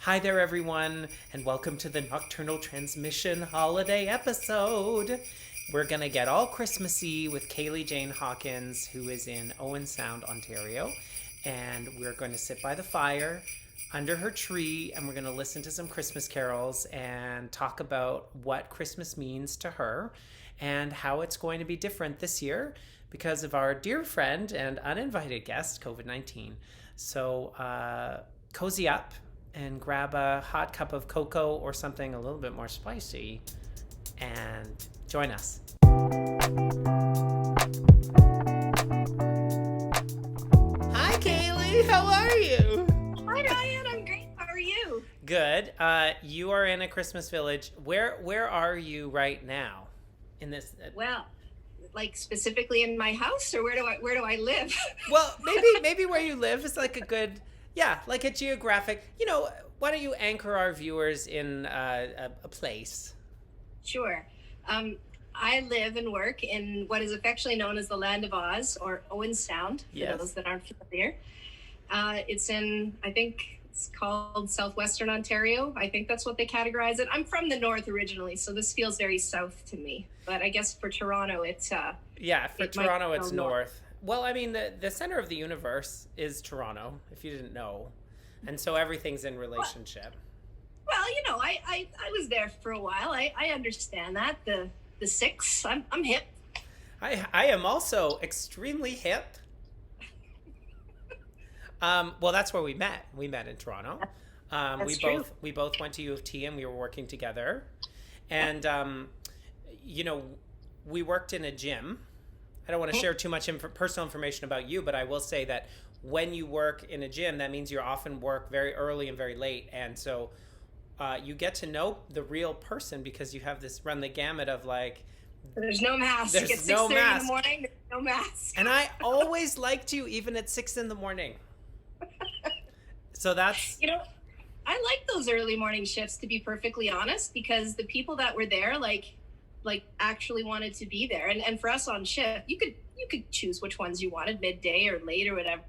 Hi there, everyone, and welcome to the Nocturnal Transmission holiday episode. We're going to get all Christmassy with Kailey Jane Hawkins, who is in Owen Sound, Ontario. And we're going to sit by the fire under her tree, and we're going to listen to some Christmas carols and talk about what Christmas means to her and how it's going to be different this year because of our dear friend and uninvited guest, COVID-19. So cozy up and grab a hot cup of cocoa or something a little bit more spicy and join us. Hi, Kailey. How are you? Hi, Ryan. I'm great. How are you? Good. You are in a Christmas village. Where are you right now? In this? Well, like specifically in my house, or where do I live? Well, maybe where you live is like a good. Yeah, like a geographic. Why don't you anchor our viewers in a place? Sure. I live and work in what is affectionately known as the Land of Oz, or Owen Sound, for Yes. those that aren't familiar. It's in, I think it's called Southwestern Ontario. I think that's what they categorize it. I'm from the north originally, so this feels very south to me. But I guess for Toronto, it's Yeah, for it might Toronto, it's feel north. Well, I mean, the center of the universe is Toronto, if you didn't know. And so everything's in relationship. Well, I was there for a while. I understand that. The six. I'm hip. I am also extremely hip. Well, that's where we met. We met in Toronto. That's true. We both went to U of T and we were working together. And we worked in a gym. I don't want to share too much personal information about you, but I will say that when you work in a gym, that means you often work very early and very late. And so you get to know the real person because you have this run the gamut of like, There's no mask. There's At 6:30 no in mask. the morning, there's no mask. and I always liked you even at 6 a.m. So that's, I like those early morning shifts, to be perfectly honest, because the people that were there, like actually wanted to be there. And for us on shift, you could choose which ones you wanted, midday or late or whatever.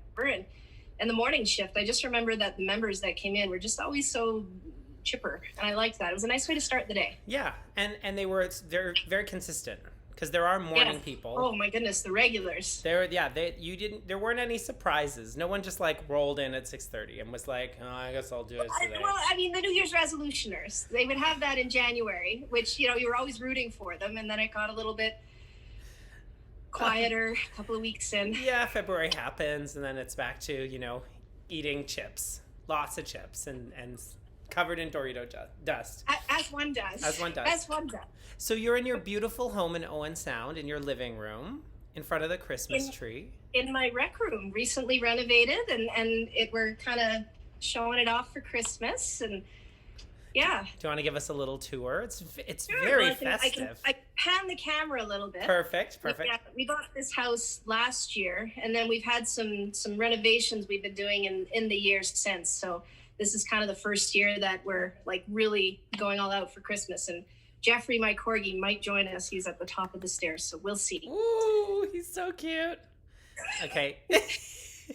And the morning shift, I just remember that the members that came in were just always so chipper, and I liked that. It was a nice way to start the day. yeah. And they're very consistent because there are morning people. Oh my goodness, the regulars. There weren't any surprises. No one just like rolled in at 6:30 and was like, oh, I guess I'll do it today. Well, I mean, the New Year's resolutioners, they would have that in January, which, you were always rooting for them. And then it got a little bit quieter a couple of weeks in. Yeah, February happens and then it's back to, eating chips. Lots of chips and covered in Dorito dust. As one does. As one does. As one does. So you're in your beautiful home in Owen Sound in your living room in front of the Christmas tree. In my rec room, recently renovated, and we're kind of showing it off for Christmas. And yeah. Do you want to give us a little tour? It's Sure, very well, festive. I pan the camera a little bit. Perfect. Yeah, we bought this house last year, and then we've had some renovations we've been doing in the years since. So this is kind of the first year that we're like really going all out for Christmas. And Jeffrey, my corgi, might join us. He's at the top of the stairs, so we'll see. Ooh, he's so cute. Okay.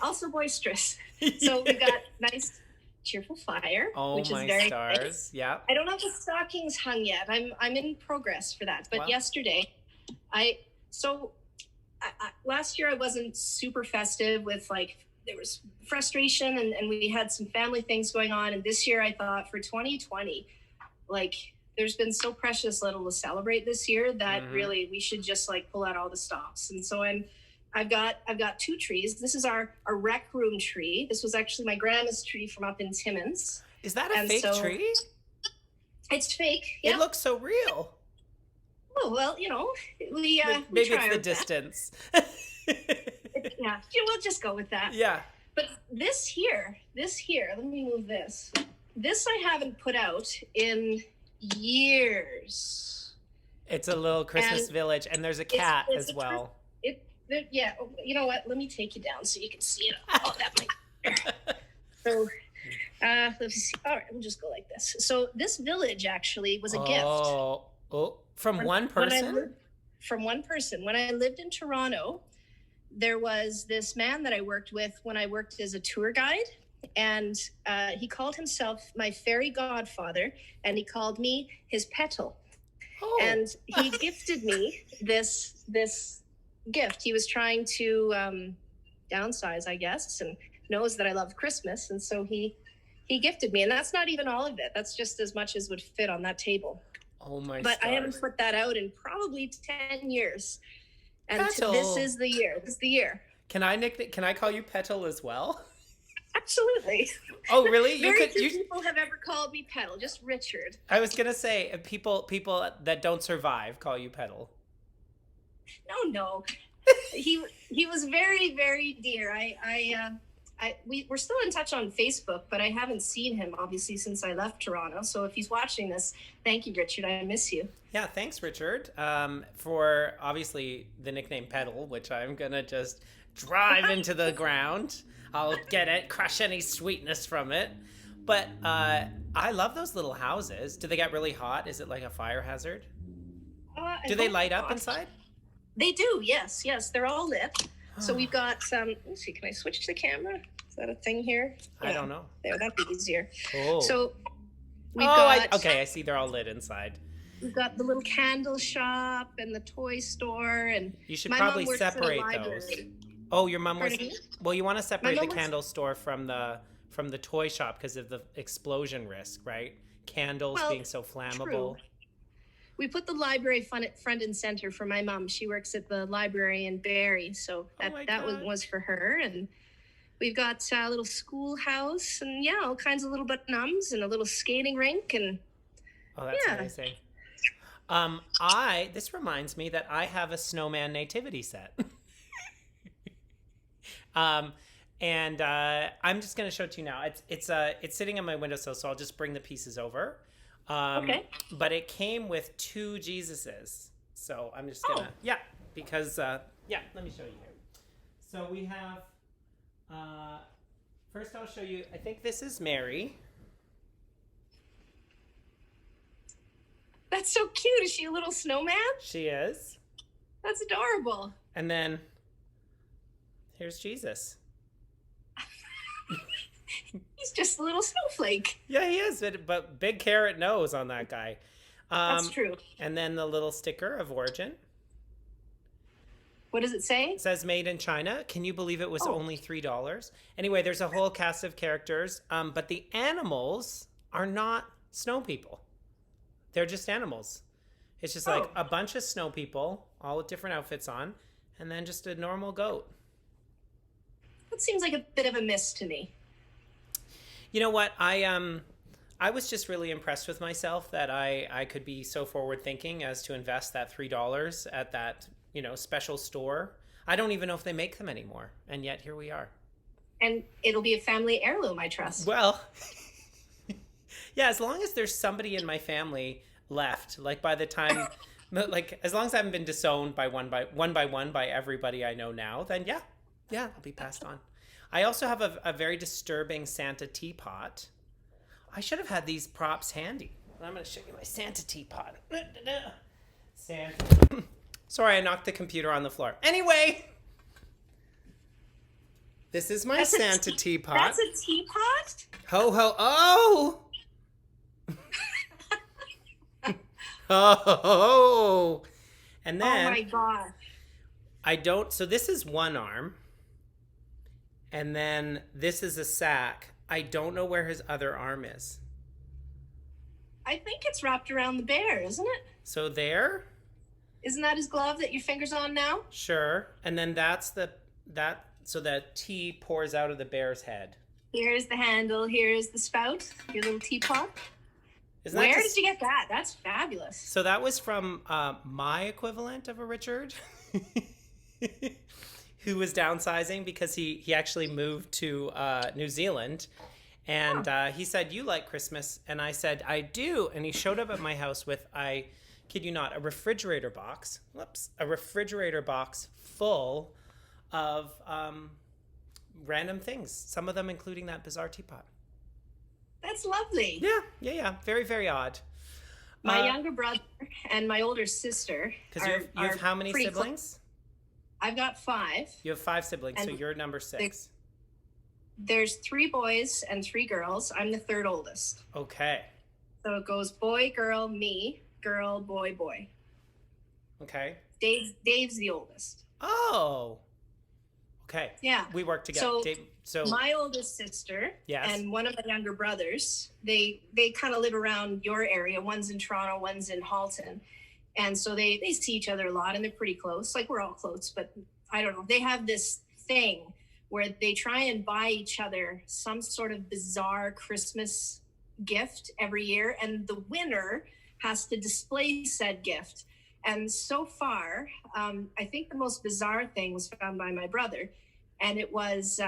Also boisterous. So we've got nice cheerful fire, Oh which my is very stars. nice. Yeah. I don't have the stockings hung yet. I'm in progress for that. But Wow. yesterday, last year I wasn't super festive with there was frustration and we had some family things going on. And this year I thought for 2020, there's been so precious little to celebrate this year that really we should just pull out all the stops. And so I've got two trees. This is our rec room tree. This was actually my grandma's tree from up in Timmins. Is that a fake tree? It's fake. Yeah. It looks so real. Oh, well, we Maybe try it's the our distance. Yeah, we'll just go with that. Yeah. But this here, let me move this. This I haven't put out in years. It's a little Christmas And village, and there's a cat it's as well. Yeah, you know what? Let me take you down so you can see it. Oh, that might. So, let's see. All right, we'll just go like this. So this village actually was a gift. From one person? From one person. When I lived in Toronto, there was this man that I worked with when I worked as a tour guide. and he called himself my fairy godfather, and he called me his petal. Oh. And he gifted me this gift. He was trying to downsize, I guess, and knows that I love Christmas, and so he gifted me. And that's not even all of it. That's just as much as would fit on that table. Oh my! But stars. I haven't put that out in probably 10 years, and Petal. this is the year. This is the year. Can I call you Petal as well? Absolutely. Oh, really? Very few people have ever called me Petal, just Richard. I was gonna say people that don't survive call you Petal. No. He was very, very dear. We're still in touch on Facebook, but I haven't seen him obviously since I left Toronto. So if he's watching this, thank you, Richard. I miss you. Yeah, thanks, Richard, for obviously the nickname Petal, which I'm gonna just drive into the ground. I'll get it, crush any sweetness from it. But I love those little houses. Do they get really hot? Is it like a fire hazard? Do they light up inside? They do, yes. They're all lit. So we've got some, let's see, can I switch the camera? Is that a thing here? I don't know. There, that'd be easier. Oh. So we've got... Okay, I see they're all lit inside. We've got the little candle shop and the toy store, and you should probably separate those. Oh, your mom was... Well, you want to separate the candle store from the toy shop because of the explosion risk, right? Candles being so flammable. True. We put the library front and center for my mom. She works at the library in Barrie, so that was for her. And we've got a little schoolhouse, and all kinds of little nums and a little skating rink, and that's amazing. This reminds me that I have a snowman nativity set. And I'm just going to show it to you now. It's sitting on my windowsill, so I'll just bring the pieces over. Okay. But it came with 2 Jesuses. So I'm just going to, because, let me show you here. So we have, first I'll show you, I think this is Mary. That's so cute. Is she a little snowman? She is. That's adorable. And then here's Jesus. He's just a little snowflake. Yeah, he is, but big carrot nose on that guy. That's true. And then the little sticker of origin. What does it say? It says made in China. Can you believe it was only $3? Anyway, there's a whole cast of characters, but the animals are not snow people. They're just animals. It's just like a bunch of snow people, all with different outfits on, and then just a normal goat. That seems like a bit of a miss to me. You know what? I was just really impressed with myself that I could be so forward thinking as to invest that $3 at that, special store. I don't even know if they make them anymore, and yet here we are. And it'll be a family heirloom, I trust. Well, yeah, as long as there's somebody in my family left, like by the time, like as long as I haven't been disowned by one by one by everybody I know now, then yeah, I'll be passed on. I also have a very disturbing Santa teapot. I should have had these props handy. I'm going to show you my Santa teapot. Santa. Sorry, I knocked the computer on the floor. Anyway, this is my Santa teapot. That's a teapot? Ho, ho, oh! Oh! And then... Oh my God. So this is one arm. And then this is a sack. I don't know where his other arm is. I think it's wrapped around the bear, isn't it? So there? Isn't that his glove that your finger's on now? Sure. And then so the tea pours out of the bear's head. Here's the handle. Here's the spout. Your little teapot. Where did you get that? That's fabulous. So that was from my equivalent of a Richard. Who was downsizing because he actually moved to New Zealand. And he said, "You like Christmas?" And I said, "I do." And he showed up at my house with, I kid you not, a refrigerator box. A refrigerator box full of random things. Some of them including that bizarre teapot. That's lovely. Yeah. Very, very odd. My younger brother and my older sister. Because you have how many siblings? I've got 5. You have 5 siblings, so you're number 6. there's 3 boys and 3 girls. I'm the third oldest. Okay. So it goes boy, girl, me, girl, boy, boy. Okay. Dave's the oldest. Oh. Okay. Yeah. We work together. So my oldest sister yes. and one of my younger brothers, they kind of live around your area. One's in Toronto, one's in Halton. And so they see each other a lot, and they're pretty close. Like, we're all close, but I don't know. They have this thing where they try and buy each other some sort of bizarre Christmas gift every year, and the winner has to display said gift. And so far, I think the most bizarre thing was found by my brother, and it was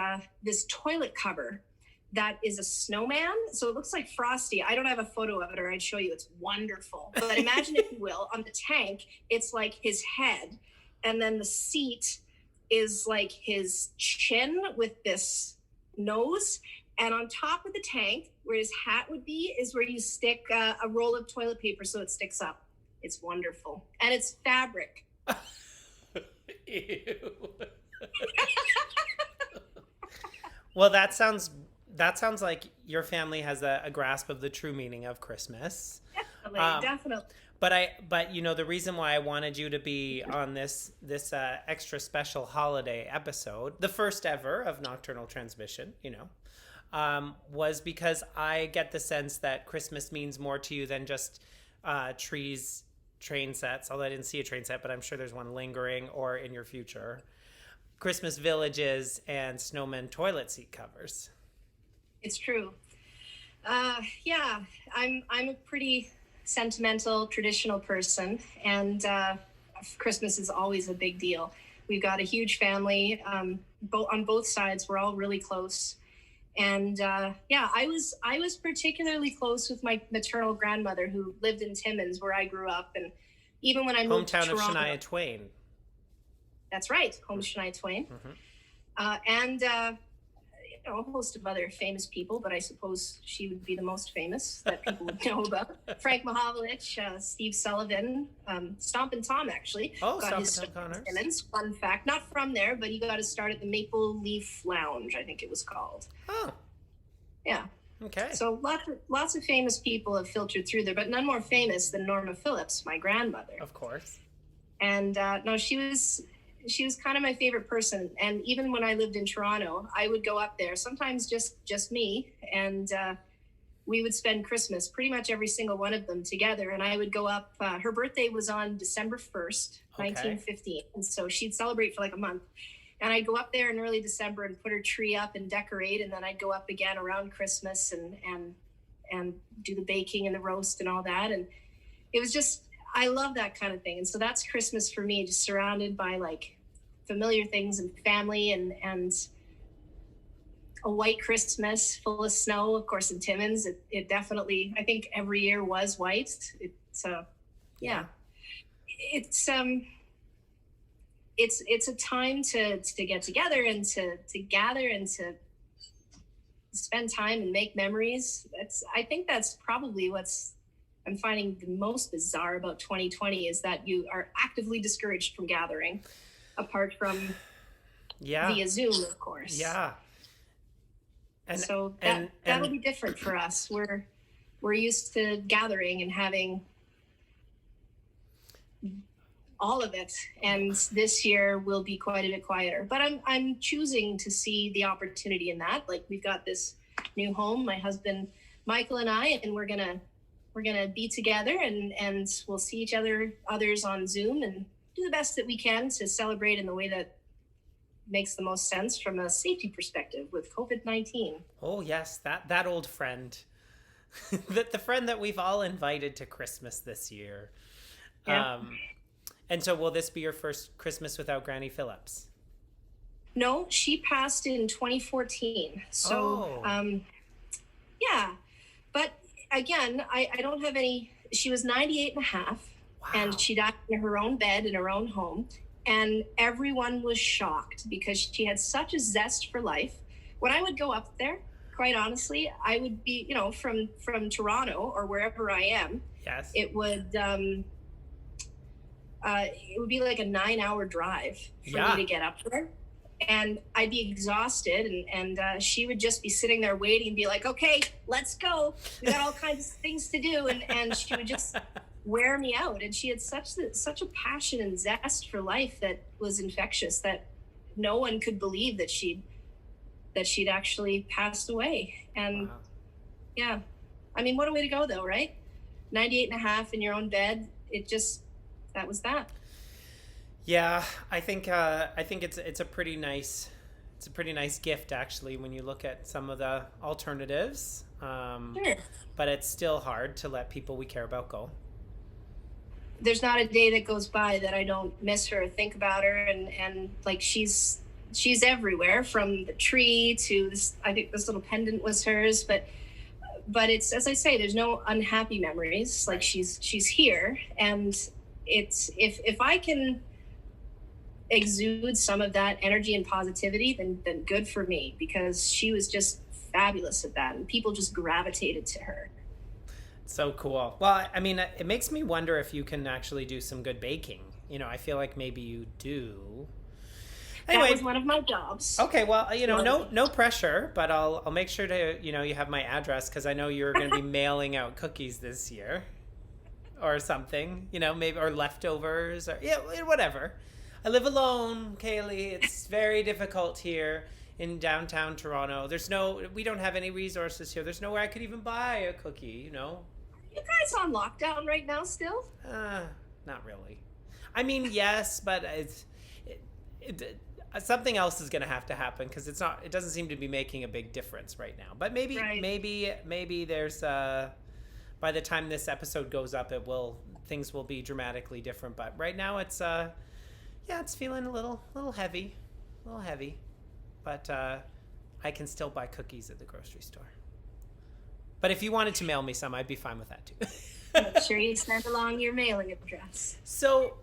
this toilet cover that is a snowman. So it looks like Frosty. I don't have a photo of it, or I'd show you. It's wonderful. But imagine, if you will, on the tank, it's like his head, and then the seat is like his chin with this nose. And on top of the tank, where his hat would be, is where you stick a roll of toilet paper so it sticks up. It's wonderful. And it's fabric. Ew. Well, that sounds like your family has a grasp of the true meaning of Christmas. Definitely. But you know, the reason why I wanted you to be on this extra special holiday episode, the first ever of Nocturnal Transmission, you know, was because I get the sense that Christmas means more to you than just trees, train sets. Although I didn't see a train set, but I'm sure there's one lingering or in your future. Christmas villages and snowmen toilet seat covers. It's true. Yeah, I'm a pretty sentimental, traditional person, and Christmas is always a big deal. We've got a huge family, on both sides. We're all really close, and yeah, I was particularly close with my maternal grandmother, who lived in Timmins, where I grew up, and even when I moved to Toronto, hometown of Shania Twain. That's right, home to Shania Twain, and you know, a host of other famous people, but I suppose she would be the most famous that people would know about. Frank Mahovlich, Steve Sullivan, Stompin' Tom, actually. Oh, Stompin' Tom Connors. Simmons. Fun fact, not from there, but he got to start at the Maple Leaf Lounge, I think it was called. Oh. Yeah. Okay. So lots of famous people have filtered through there, but none more famous than Norma Phillips, my grandmother. Of course. And no, she was kind of my favorite person. And even when I lived in Toronto, I would go up there, sometimes just me, and we would spend Christmas, pretty much every single one of them, together. And I would go up, her birthday was on December 1st, 1915. And so she'd celebrate for like a month. And I'd go up there in early December and put her tree up and decorate. And then I'd go up again around Christmas and do the baking and the roast and all that. And it was just, I love that kind of thing. And so that's Christmas for me, just surrounded by like familiar things and family and a white Christmas full of snow. Of course, in Timmins, it definitely, I think every year was white. It's yeah. It's a time to get together and to gather and to spend time and make memories. I think that's probably what's I'm finding the most bizarre about 2020 is that you are actively discouraged from gathering, apart from via Zoom, of course. Yeah. And so that'll be different for us. We're used to gathering and having all of it, and this year will be quite a bit quieter. But I'm choosing to see the opportunity in that. Like, we've got this new home, my husband Michael and I, and we're gonna be together, and we'll see others on Zoom, and do the best that we can to celebrate in the way that makes the most sense from a safety perspective with COVID-19. Oh yes, that old friend, the friend that we've all invited to Christmas this year. Yeah. And so will this be your first Christmas without Granny Phillips? No, she passed in 2014. So, yeah. But again, I don't have any, she was 98 and a half, and she died in her own bed in her own home. And everyone was shocked because she had such a zest for life. When I would go up there, quite honestly, I would be, from Toronto or wherever I am. Yes. It would be like a 9-hour drive for me to get up there. and I'd be exhausted, and she would just be sitting there waiting and be like, okay, let's go. We got all kinds of things to do. And she would just wear me out. And she had such a passion and zest for life that was infectious, that no one could believe that she'd actually passed away. And wow. Yeah, I mean, what a way to go though, right? 98 and a half in your own bed. That was that. Yeah, I think it's a pretty nice gift actually when you look at some of the alternatives. Sure. But it's still hard to let people we care about go. There's not a day that goes by that I don't miss her, think about her, and like she's everywhere, from the tree to this. I think this little pendant was hers, but it's, as I say, there's no unhappy memories. Like she's here, and it's if I can exude some of that energy and positivity, then good for me, because she was just fabulous at that, and people just gravitated to her. So cool. Well, I mean, it makes me wonder if you can actually do some good baking. I feel like maybe you do. Anyway, that was one of my jobs. Okay, well, no pressure, but I'll make sure to, you have my address, because I know you're going to be mailing out cookies this year or something, maybe, or leftovers, or whatever. I live alone, Kailey. It's very difficult here in downtown Toronto. We don't have any resources here. There's nowhere I could even buy a cookie, You guys on lockdown right now still? Not really. I mean, yes, but something else is going to have to happen, because it doesn't seem to be making a big difference right now. But maybe there's by the time this episode goes up, things will be dramatically different. But right now it's feeling a little heavy, but I can still buy cookies at the grocery store. But if you wanted to mail me some, I'd be fine with that too. Make sure you send along your mailing address. So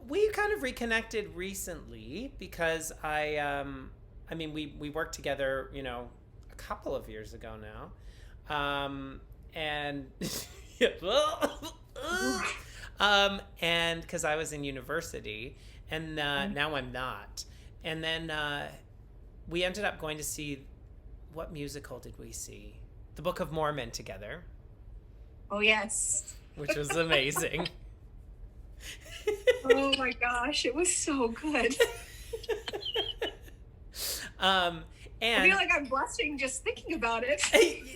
we kind of reconnected recently, because we worked together, a couple of years ago now, and and because I was in university, and now I'm not, and then we ended up going to see, what musical did we see? The Book of Mormon together. Oh yes, which was amazing. Oh my gosh, it was so good. And I feel like I'm blushing just thinking about it.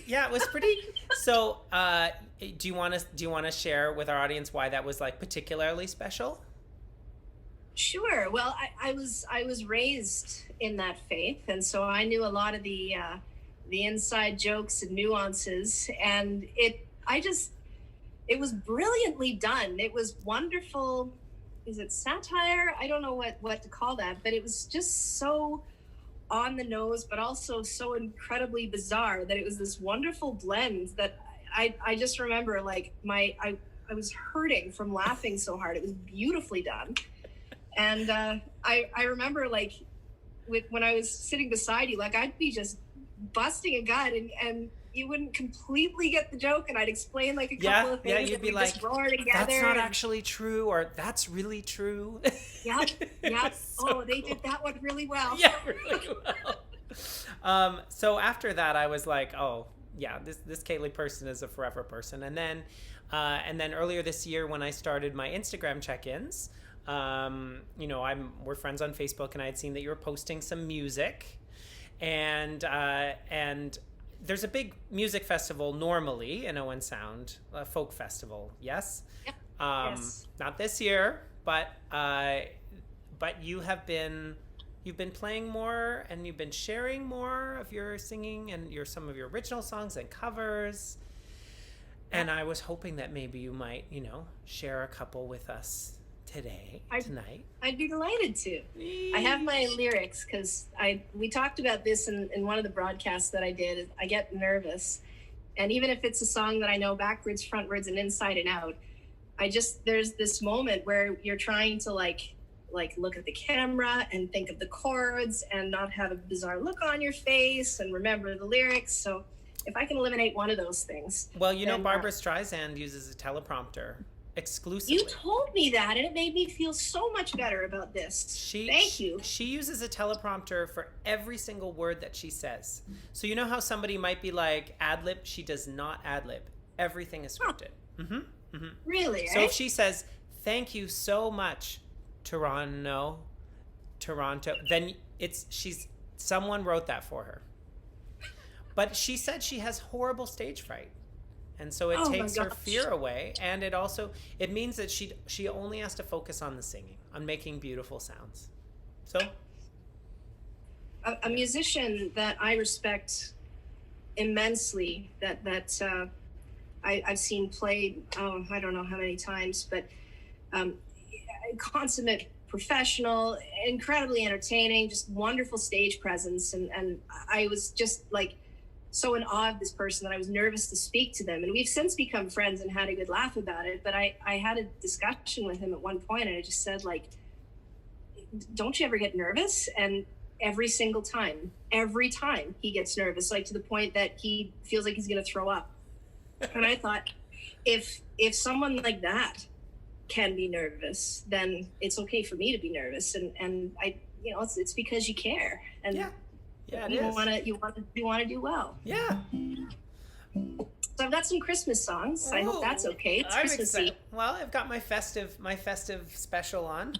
Yeah, it was pretty. So, do you want to share with our audience why that was like particularly special? Sure. Well, I was raised in that faith, and so I knew a lot of the inside jokes and nuances, and it was brilliantly done. It was wonderful. Is it satire? I don't know what to call that, but it was just so on the nose, but also so incredibly bizarre, that it was this wonderful blend that I just remember, like, I was hurting from laughing so hard. It was beautifully done. And I remember, like, when I was sitting beside you, like, I'd be just busting a gut, and you wouldn't completely get the joke, and I'd explain like a couple of things. Yeah, you'd be like, that's not actually true, or that's really true. Yep. So they did that one really well. Yeah, really well. So after that, I was like, oh yeah, this Kailey person is a forever person. And then earlier this year, when I started my Instagram check-ins, we're friends on Facebook, and I had seen that you were posting some music, and there's a big music festival normally in Owen Sound, a folk festival. Yes. Yep. Yes. Not this year, but you've been playing more, and you've been sharing more of your singing and some of your original songs and covers. And I was hoping that maybe you might, share a couple with us tonight. I'd be delighted to. I have my lyrics, because we talked about this in one of the broadcasts that I did. I get nervous, and even if it's a song that I know backwards, frontwards, and inside and out, there's this moment where you're trying to like look at the camera and think of the chords and not have a bizarre look on your face and remember the lyrics. So if I can eliminate one of those things. Well, Barbara Streisand uses a teleprompter. exclusively. You told me that, and it made me feel so much better about this. Thank you. She uses a teleprompter for every single word that she says. So you know how somebody might be like ad lib? She does not ad lib. Everything is scripted. Really? So if she says, "Thank you so much, Toronto," then someone wrote that for her. But she said she has horrible stage fright. And so it takes her fear away, and it means that she only has to focus on the singing, on making beautiful sounds. So a musician that I respect immensely, that I've seen played, I don't know how many times, but consummate professional, incredibly entertaining, just wonderful stage presence, and I was just like so in awe of this person that I was nervous to speak to them. And we've since become friends and had a good laugh about it. But I had a discussion with him at one point, and I just said, like, don't you ever get nervous? And every single time, every time he gets nervous, like to the point that he feels like he's going to throw up. And I thought, if someone like that can be nervous, then it's okay for me to be nervous. And I, it's because you care. And yeah, you want to do well. Yeah. So I've got some Christmas songs. I hope that's okay. It's Christmassy. Well, I've got my festive special on.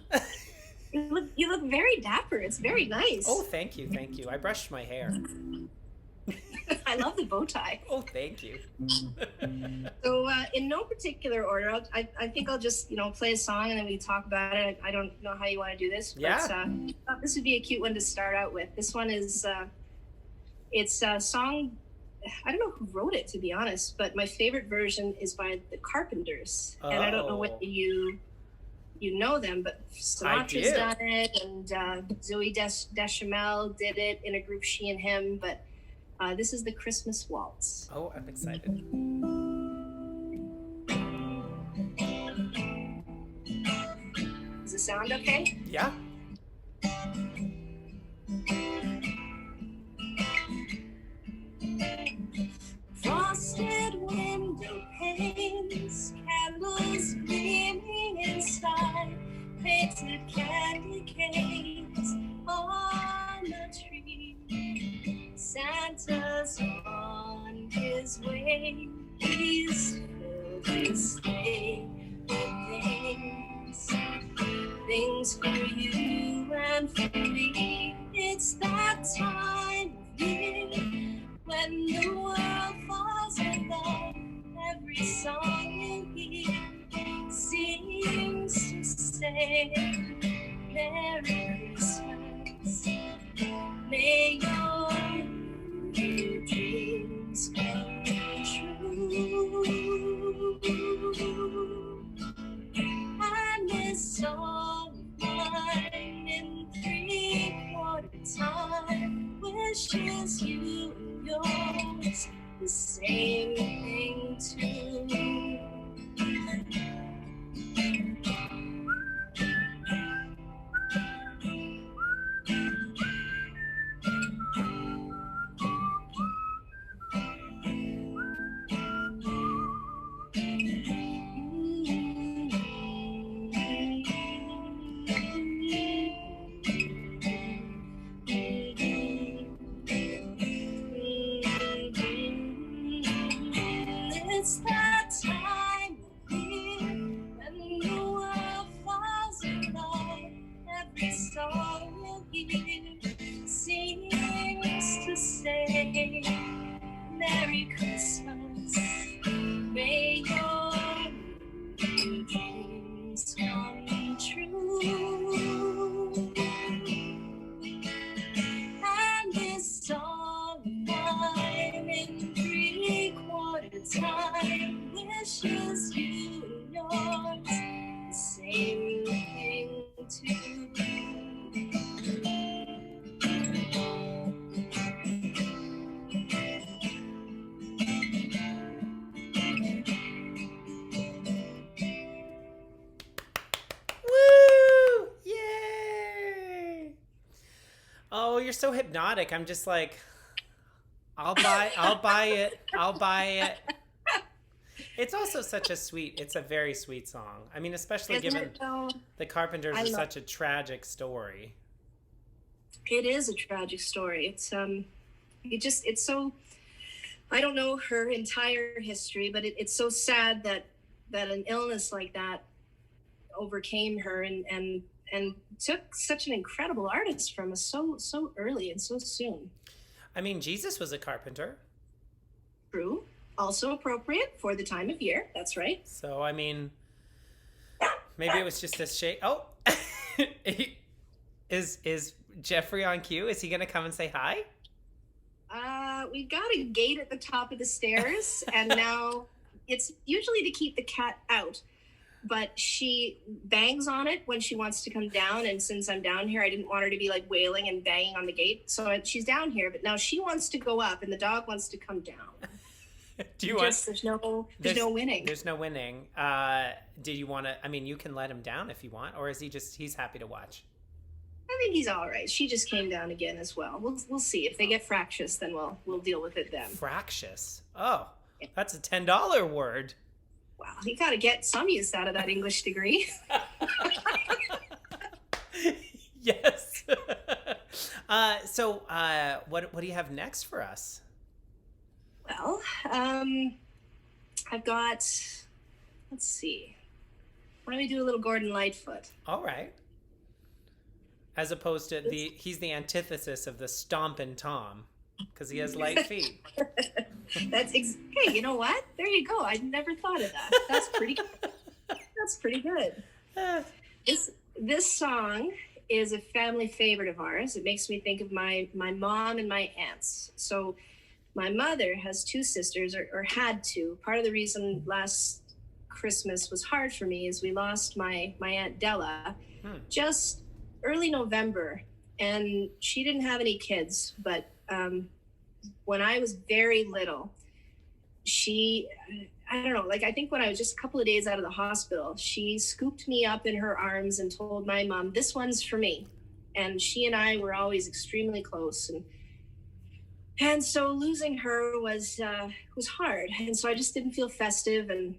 You look very dapper. It's very nice. Oh, thank you. I brushed my hair. I love the bow tie. Oh, thank you. So in no particular order, I think I'll just play a song and then we talk about it. I don't know how you want to do this, but I thought this would be a cute one to start out with. This one is it's a song. I don't know who wrote it, to be honest, but my favorite version is by the Carpenters, and I don't know whether you know them, but Sinatra's done it, and Zoe Deschanel did it in a group, she and him, but this is the Christmas Waltz. Oh, I'm excited. Does it sound okay? Yeah. Frosted window panes, candles gleaming inside, painted candy canes on the tree. Santa's on his way, he's filled his sleigh with things for you and for me. It's that time of year when the world falls in love. Every song you hear seems to say, Merry Christmas, may your dreams come true. And this song of mine in 3/4 time wishes you and yours the same thing too. It's that time of year when the world falls in love. Every song you hear seems to say, Merry Christmas, may your dreams come true. And this song of mine in 3/4 time wishes you and yours the same thing too. Woo! Yay! Oh, you're so hypnotic. I'm just like, I'll buy it. It's also such a sweet, it's a very sweet song. I mean, especially Isn't given it though? the Carpenters I are love such a tragic story. it. Is a tragic story. It's so, I don't know her entire history, but it's so sad that an illness like that overcame her and took such an incredible artist from us so early and so soon. I mean, Jesus was a carpenter. True. Also appropriate for the time of year. That's right. So, I mean, maybe it was just a shake. Oh, is Jeffrey on cue? Is he going to come and say hi? We've got a gate at the top of the stairs, and now it's usually to keep the cat out. But she bangs on it when she wants to come down, and since I'm down here, I didn't want her to be like wailing and banging on the gate. So she's down here, but now she wants to go up, and the dog wants to come down. Do you want? There's no winning. There's no winning. Do you want to? I mean, you can let him down if you want, or is he's happy to watch? I think he's all right. She just came down again as well. We'll see if they get fractious, then we'll deal with it then. Fractious. Oh, that's a $10 word. Wow, you got to get some use out of that English degree. Yes. So, what do you have next for us? Well, I've got. Let's see. Why don't we do a little Gordon Lightfoot? All right. As opposed to he's the antithesis of the Stompin' Tom because he has light feet. Hey, you know what? There you go. I never thought of that. That's pretty good. That's pretty good. This song is a family favorite of ours. It makes me think of my mom and my aunts. So my mother has two sisters, or had two. Part of the reason last Christmas was hard for me is we lost my Aunt Della just early November, and she didn't have any kids, but when I was very little, I don't know, like I think when I was just a couple of days out of the hospital, she scooped me up in her arms and told my mom, "This one's for me." And she and I were always extremely close, and so losing her was hard, and so I just didn't feel festive. And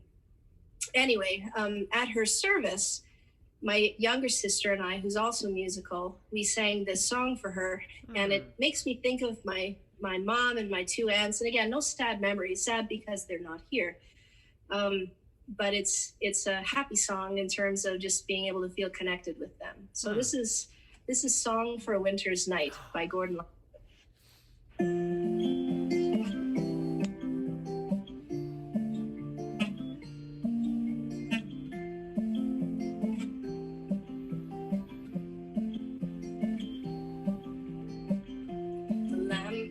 anyway, at her service, my younger sister and I, who's also musical, we sang this song for her, and it makes me think of my mom and my two aunts. And again, no sad memories, sad because they're not here. But it's a happy song in terms of just being able to feel connected with them. So this is Song for a Winter's Night by Gordon Lightfoot.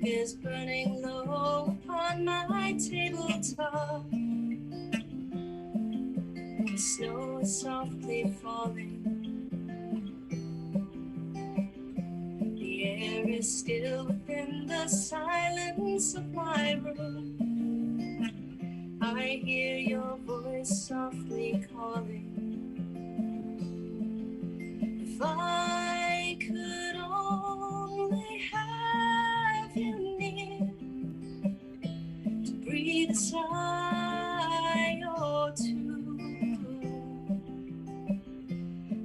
Is burning low upon my tabletop. The snow is softly falling. The air is still within the silence of my room. I hear your voice softly calling. If I could only have you near to breathe a sigh or two,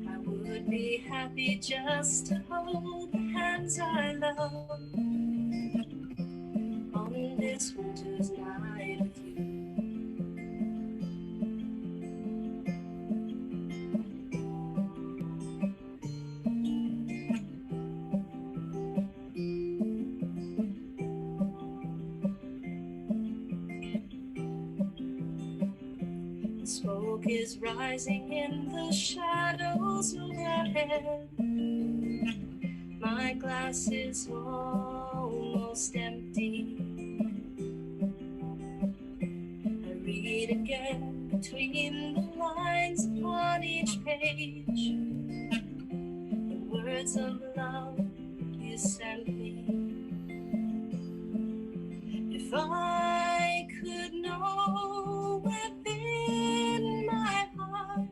I would be happy just to hold the hands I love on this winter's night with you. Smoke is rising in the shadows overhead. My glass is almost empty. I read again between the lines upon each page the words of love you sent me. If I could know within my heart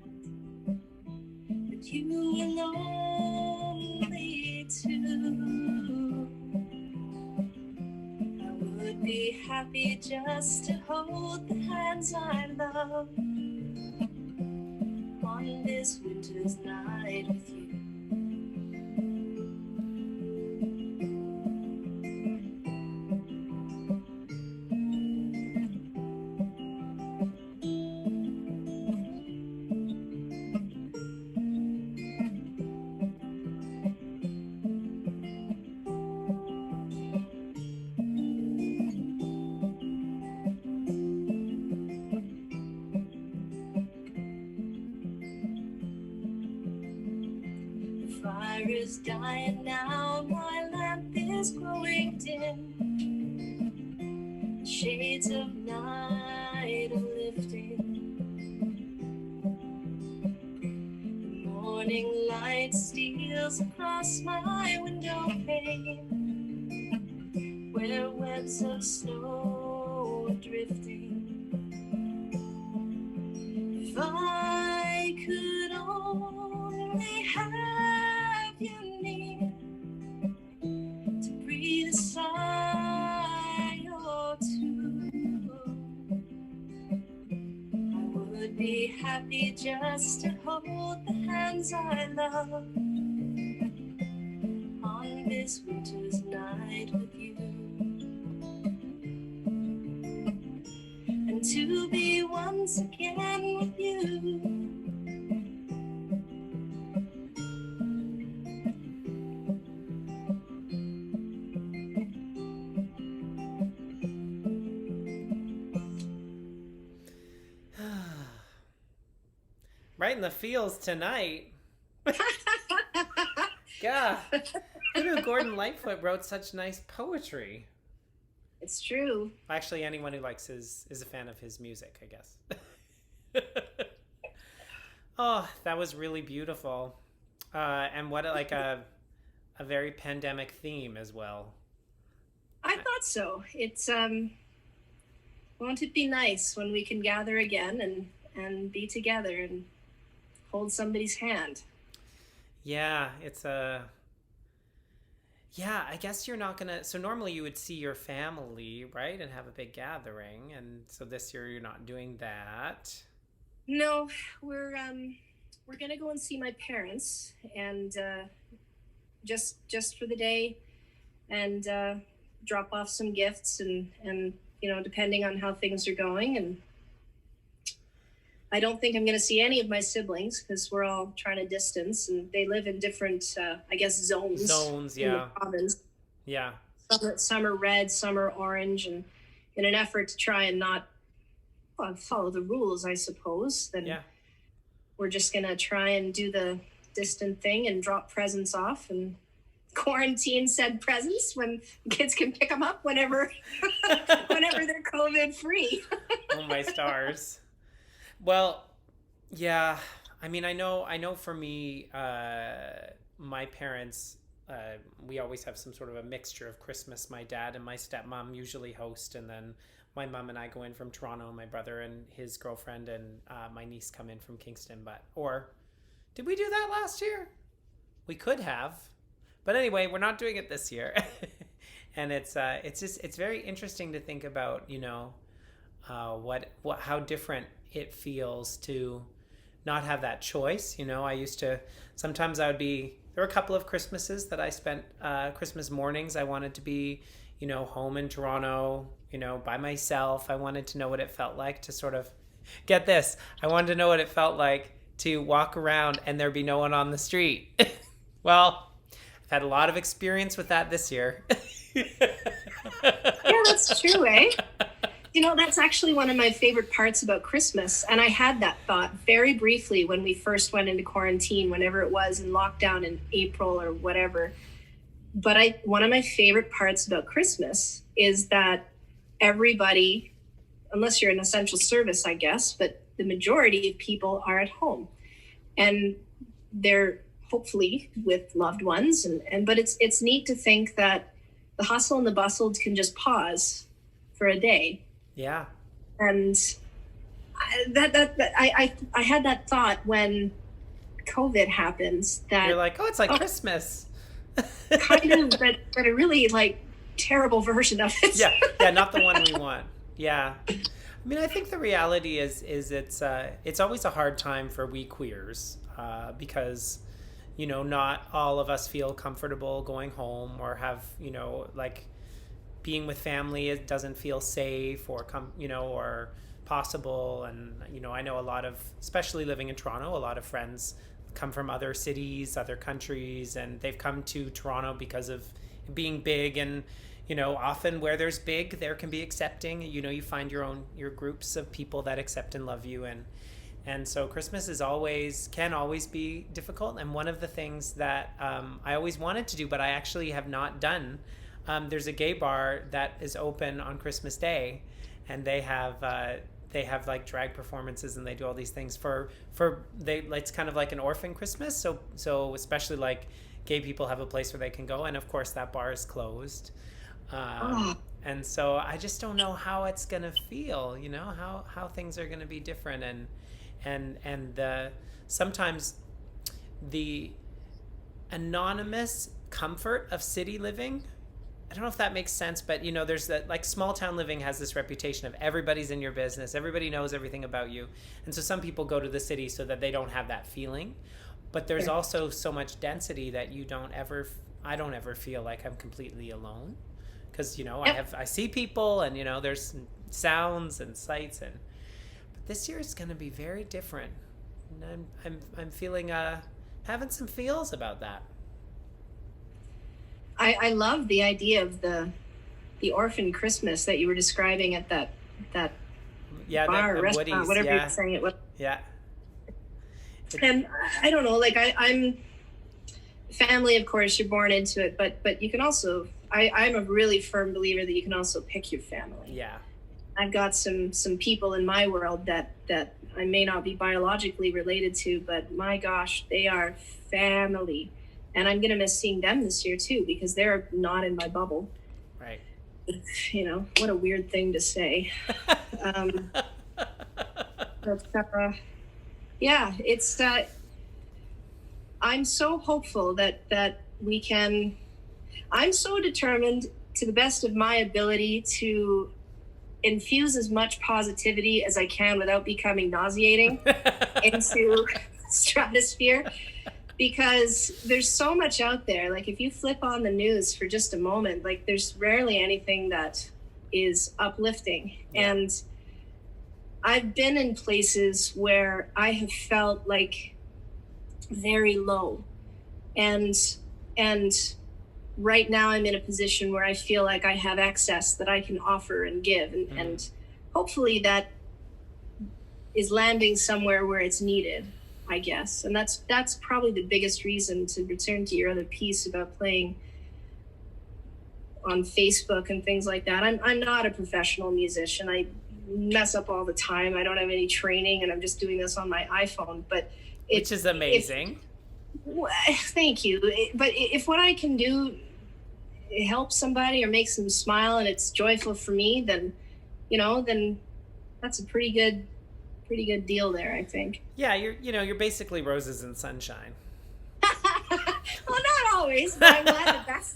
that you were lonely too, I would be happy just to hold the hands I love love on this winter's night with you. Fire is dying now, my lamp is growing dim. Shades of night are lifting. The morning light steals across my window pane, where webs of snow are drifting. If I could only have you near to breathe a sigh or two, I would be happy just to hold the hands I love on this winter's night with you, and to be once again with you. Right in the feels tonight. Yeah. Who knew Gordon Lightfoot wrote such nice poetry? It's true. Actually, anyone who likes is a fan of his music, I guess. Oh, that was really beautiful. And what a very pandemic theme as well. I thought so. It's won't it be nice when we can gather again and be together and hold somebody's hand? Yeah, I guess you're not gonna, so normally you would see your family, right, and have a big gathering, and so this year you're not doing that. No, we're gonna go and see my parents, and just for the day, and drop off some gifts, and depending on how things are going. And I don't think I'm going to see any of my siblings because we're all trying to distance, and they live in different, I guess, zones. Zones, yeah. In the province. Yeah. Some are red, some are orange, and in an effort to try and not follow the rules, I suppose, then we're just going to try and do the distant thing and drop presents off and quarantine said presents when kids can pick them up whenever they're COVID free. Oh my stars. Well, yeah, I mean, I know for me, my parents, we always have some sort of a mixture of Christmas. My dad and my stepmom usually host, and then my mom and I go in from Toronto, my brother and his girlfriend and my niece come in from Kingston. Or did we do that last year? We could have. But anyway, we're not doing it this year. And it's very interesting to think about, how different it feels to not have that choice. Sometimes there were a couple of Christmases that I spent, Christmas mornings. I wanted to be, home in Toronto, by myself. I wanted to know what it felt like to sort of get this. I wanted to know what it felt like to walk around and there be no one on the street. Well, I've had a lot of experience with that this year. Yeah, that's true, eh? That's actually one of my favorite parts about Christmas. And I had that thought very briefly when we first went into quarantine, whenever it was in lockdown in April or whatever. But one of my favorite parts about Christmas is that everybody, unless you're an essential service, I guess, but the majority of people are at home. And they're hopefully with loved ones. But it's neat to think that the hustle and the bustle can just pause for a day. Yeah. And I had that thought when COVID happens, that you're like, oh, it's like Christmas. Kind of, but a really terrible version of it. Yeah, not the one we want. Yeah. I mean, I think the reality is it's always a hard time for we queers because not all of us feel comfortable going home or have like being with family. It doesn't feel safe or or possible. And I know a lot of, especially living in Toronto, a lot of friends come from other cities, other countries, and they've come to Toronto because of being big. And often where there's big, there can be accepting. You find your groups of people that accept and love you. And so Christmas can always be difficult. And one of the things that I always wanted to do, but I actually have not done, there's a gay bar that is open on Christmas Day, and they have like drag performances, and they do all these things it's kind of like an orphan Christmas. So especially like gay people have a place where they can go, and of course that bar is closed. And so I just don't know how it's gonna feel, how things are gonna be different, and sometimes the anonymous comfort of city living. I don't know if that makes sense, but there's that, like, small town living has this reputation of everybody's in your business, everybody knows everything about you, and so some people go to the city so that they don't have that feeling. But there's also so much density that I don't ever feel like I'm completely alone, because I see people, and there's sounds and sights, but this year is going to be very different, and I'm feeling having some feels about that. I love the idea of the orphan Christmas that you were describing at that bar, restaurant, Woody's, whatever you're saying it was. Yeah. And I don't know, like I'm family, of course, you're born into it, but you can also, I'm a really firm believer that you can also pick your family. Yeah. I've got some people in my world that I may not be biologically related to, but my gosh, they are family. And I'm going to miss seeing them this year too, because they're not in my bubble. Right. What a weird thing to say. Yeah, it's, I'm so hopeful that we can, I'm so determined to the best of my ability to infuse as much positivity as I can without becoming nauseating into stratosphere. Because there's so much out there. Like, if you flip on the news for just a moment, like, there's rarely anything that is uplifting. Yeah. And I've been in places where I have felt like very low. And right now I'm in a position where I feel like I have excess that I can offer and give. And hopefully that is landing somewhere where it's needed, I guess. And that's probably the biggest reason, to return to your other piece about playing on Facebook and things like that. I'm not a professional musician. I mess up all the time. I don't have any training, and I'm just doing this on my iPhone. But which is amazing. Thank you. But if what I can do helps somebody or makes them smile, and it's joyful for me, then that's a pretty good deal there, I think. Yeah, you're basically roses and sunshine. Well, not always, but I'm glad that that's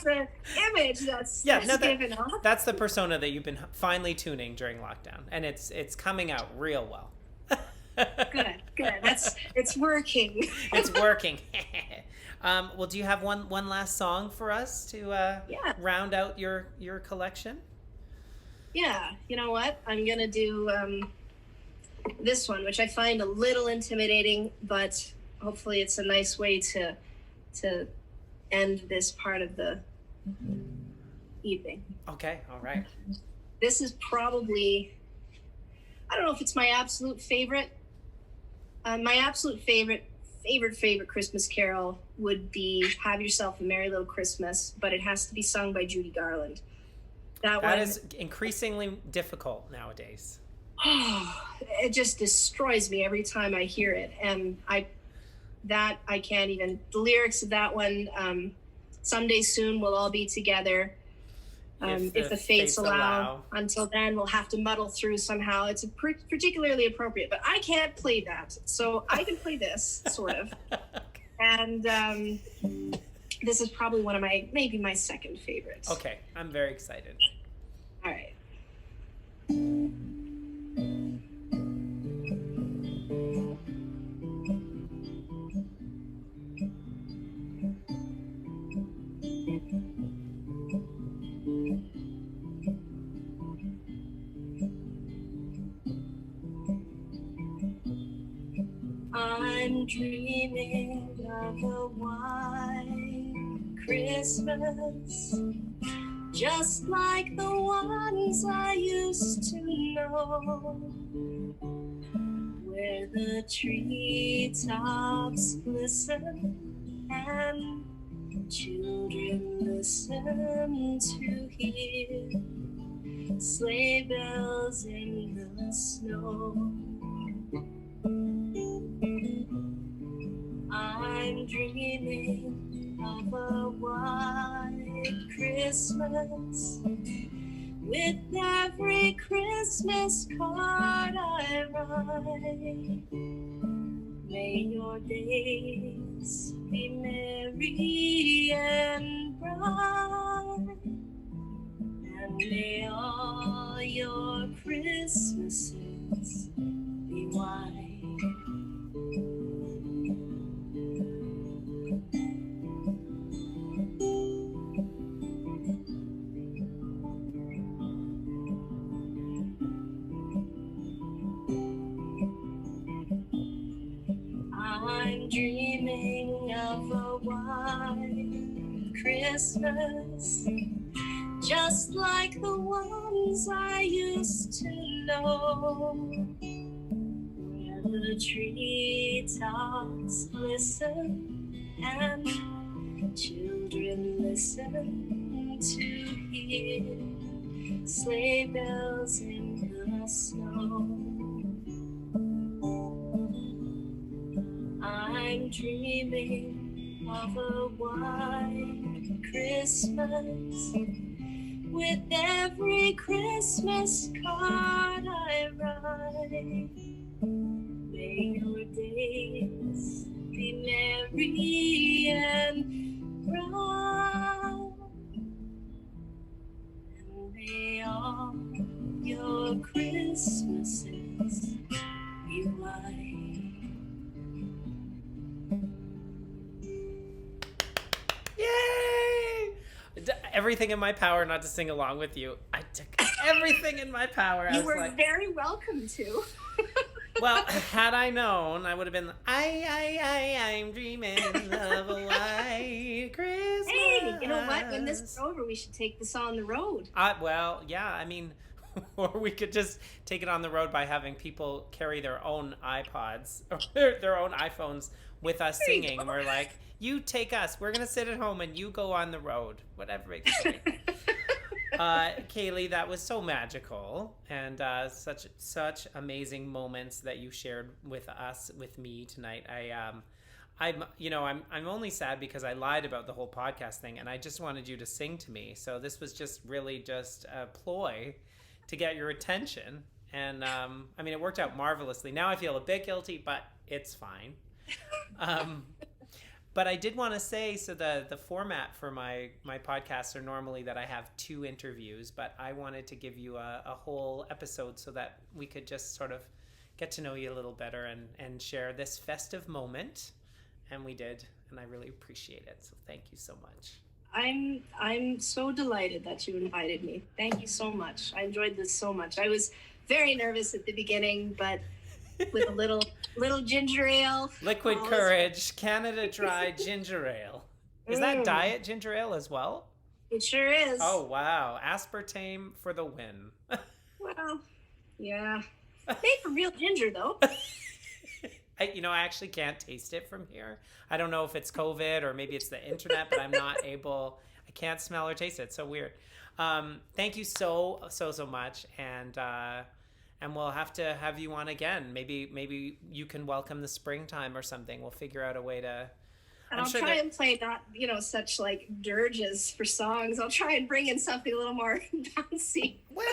the image that's given off. That's the persona that you've been finely tuning during lockdown, and it's coming out real well. Good. It's working. It's working. Well, do you have one last song for us to round out your collection? Yeah, you know what? I'm gonna do this one, which I find a little intimidating, but hopefully it's a nice way to end this part of the evening. Okay, all right. This is probably, I don't know if it's my absolute favorite. My absolute favorite Christmas carol would be "Have Yourself a Merry Little Christmas," but it has to be sung by Judy Garland. That is increasingly difficult nowadays. It just destroys me every time I hear it, and I can't even. The lyrics of that one, "Someday soon we'll all be together. If the fates allow. Until then, we'll have to muddle through somehow." It's particularly appropriate, but I can't play that, so I can play this sort of. And this is probably one of maybe my second favorites. Okay, I'm very excited. All right. I'm dreaming of a white Christmas, just like the ones I used to know, where the treetops glisten and children listen to hear sleigh bells in the snow. I'm dreaming of a white Christmas, with every Christmas card I write. May your days be merry and bright, and may all your Christmases be white. I'm dreaming of a white Christmas, just like the ones I used to know, where the treetops glisten and children listen to hear sleigh bells in the snow. I'm dreaming of a white Christmas, with every Christmas card I write. May your days be merry and bright, and may all your Christmases be white. Yay! Everything in my power not to sing along with you. I took everything in my power. You were very welcome to. Well, had I known, I would have been, I'm dreaming of a white Christmas. Hey, you know what? When this is over, we should take this on the road. Well, yeah, I mean, or we could just take it on the road by having people carry their own iPods or their own iPhones with us singing. We're like, you take us. We're going to sit at home and you go on the road. Whatever makes sense. Kailey, that was so magical, and such amazing moments that you shared with us, with me tonight. I'm only sad because I lied about the whole podcast thing, and I just wanted you to sing to me. So this was just really just a ploy to get your attention, and it worked out marvelously. Now I feel a bit guilty, but it's fine. But I did want to say, so the format for my podcasts are normally that I have 2 interviews, but I wanted to give you a whole episode so that we could just sort of get to know you a little better and share this festive moment. And we did, and I really appreciate it. So thank you so much. I'm so delighted that you invited me. Thank you so much. I enjoyed this so much. I was very nervous at the beginning, but with a little ginger ale. Liquid Courage, Canada Dry Ginger Ale. Is that diet ginger ale as well? It sure is. Oh, wow. Aspartame for the win. Well, yeah. Made from real ginger, though. I actually can't taste it from here. I don't know if it's COVID or maybe it's the internet, but I'm not able. I can't smell or taste it. It's so weird. Thank you so much, and we'll have to have you on again. Maybe you can welcome the springtime or something. We'll figure out a way to. And I'll try and play not such like dirges for songs. I'll try and bring in something a little more bouncy. Well,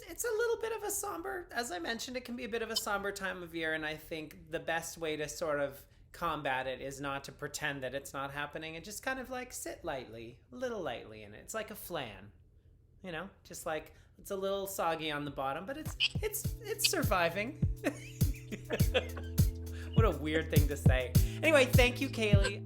it's a little bit of a somber, as I mentioned, it can be a bit of a somber time of year, and I think the best way to sort of combat it is not to pretend that it's not happening and just kind of like sit lightly, a little lightly in it. It's like a flan, just like it's a little soggy on the bottom, but it's surviving. What a weird thing to say. Anyway, thank you, Kailey.